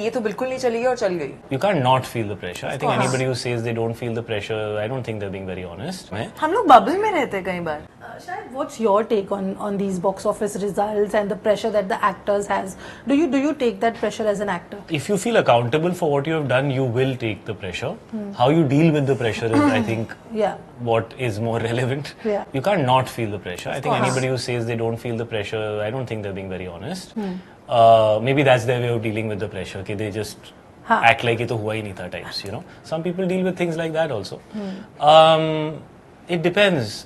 ये तो बिल्कुल नहीं चली गई और चल गई. You can't not feel the pressure. I think anybody who says they don't feel the pressure, I don't think they're being very honest. हम लोग बबल में रहते हैं कई बार. Shahid, what's your take on these box office results and the pressure that the actors has? Do you take that pressure as an actor? If you feel accountable for what you have done, you will take the pressure. How you deal with the pressure is, I think, what is more relevant. Yeah. You can't not feel the pressure. I think anybody who says they don't feel the pressure, I don't think they're being very honest. Maybe that's their way of dealing with the pressure. कि they just act like it तो हुआ ही नहीं था types, you know. Some people deal with things like that also. It depends.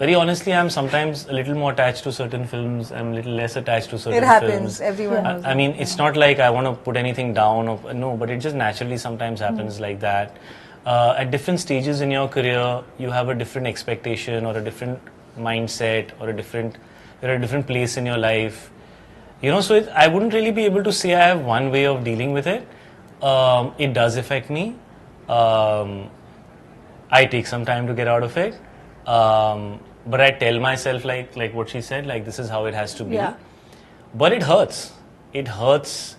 Very honestly, I'm sometimes a little more attached to certain films. I'm a little less attached to certain films. It happens. Everyone knows. I mean, it's not like I want to put anything down. No, but it just naturally sometimes happens like that. At different stages in your career, you have a different expectation or a different mindset or you're at a different place in your life. You know, so I wouldn't really be able to say I have one way of dealing with it. It does affect me. I take some time to get out of it. But I tell myself like what she said, like this is how it has to be. Yeah. But it hurts. It hurts.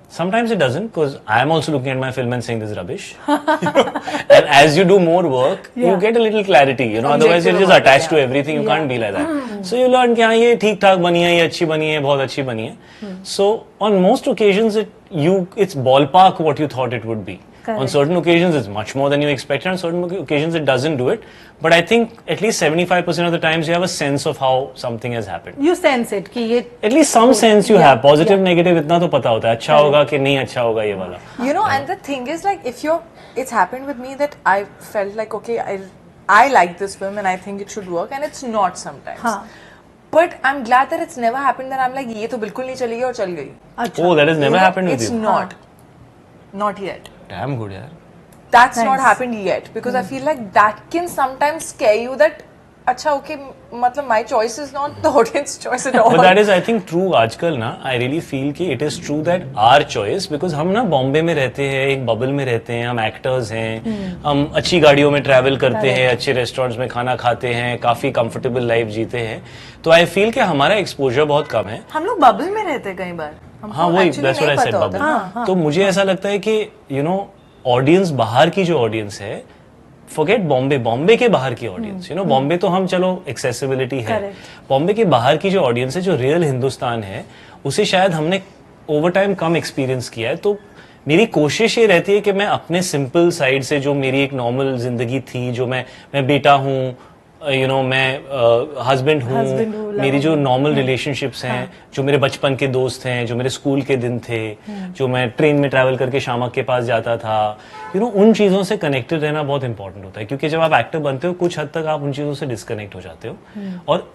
Sometimes it doesn't, because I'm also looking at my film and saying this is rubbish. And as you do more work, you get a little clarity. You know, otherwise you're just attached to everything. You can't be like that. So you learn कि हाँ ये ठीक ठाक बनी है, ये अच्छी बनी है, बहुत अच्छी बनी है. So on most occasions it's ballpark what you thought it would be. Correct. On certain occasions it's much more than you expected. On certain occasions it doesn't do it. But I think at least 75% of the times you have a sense of how something has happened. You sense it कि ये At least some sense you have. Positive, negative इतना तो पता होता है. अच्छा होगा कि नहीं अच्छा होगा ये वाला. You know, and the thing is like it's happened with me that I felt like okay, I like this film and I think it should work, and it's not sometimes. हाँ. But I'm glad that it's never happened that I'm like ये तो बिल्कुल नहीं चली गई और चल गई. अच्छा. Oh, that has never happened with it's you. not. Not yet. Damn good यार. That's Nice. not happened yet because I feel like that can sometimes scare you that अच्छा okay मतलब my choice is not the audience choice at all. But that is I think true आजकल ना. I really feel कि it is true that our choice, because हम ना बॉम्बे में रहते हैं, एक बबल में रहते हैं, हम एक्टर्स हैं, हम अच्छी गाड़ियों में ट्रैवल करते हैं, अच्छे रेस्टोरेंट्स में खाना खाते हैं, काफी कंफर्टेबल लाइफ जीते हैं. तो आई फील कि हमारा एक्सपोजर बहुत कम है. हम लोग बबल में रहते हैं कई बार. हाँ वही that's what I said bubble. तो मुझे ऐसा लगता है कि you know ऑडियंस बाहर की जो ऑडियंस है, फॉरगेट बॉम्बे के बाहर की ऑडियंस, यू नो बॉम्बे तो हम चलो एक्सेसिबिलिटी है, बॉम्बे के बाहर की जो ऑडियंस है, जो रियल हिंदुस्तान है, उसे शायद हमने ओवर टाइम कम एक्सपीरियंस किया है. तो मेरी कोशिश ये रहती है कि मैं अपने सिंपल साइड से, जो मेरी एक नॉर्मल जिंदगी थी, जो मैं बेटा हूँ, यू नो मैं हस्बैंड हूँ, मेरी जो नॉर्मल रिलेशनशिप्स हैं, जो मेरे बचपन के दोस्त हैं, जो मेरे स्कूल के दिन थे, जो मैं ट्रेन में ट्रैवल करके शामक के पास जाता था, यू नो उन चीज़ों से कनेक्टेड रहना बहुत इंपॉर्टेंट होता है. क्योंकि जब आप एक्टर बनते हो कुछ हद तक आप उन चीज़ों से डिस्कनेक्ट हो जाते हो और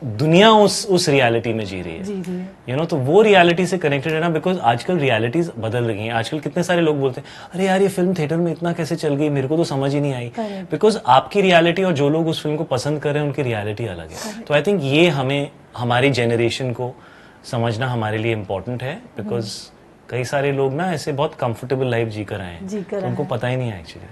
दुनिया उस रियलिटी में जी रही है, यू नो. तो वो रियलिटी से कनेक्टेड रहना, बिकॉज आजकल रियलिटीज बदल रही हैं. आजकल कितने सारे लोग बोलते हैं अरे यार ये फिल्म थिएटर में इतना कैसे चल गई, मेरे को तो समझ ही नहीं आई. बिकॉज आपकी रियलिटी और जो लोग उस फिल्म को पसंद कर रहे हैं उनकी रियलिटी अलग है. तो आई थिंक ये हमें हमारी जनरेशन को समझना हमारे लिए इम्पोर्टेंट है, बिकॉज कई सारे लोग ना ऐसे बहुत कंफर्टेबल लाइफ जी कर आए हैं, तो उनको पता ही नहीं है एक्चुअली.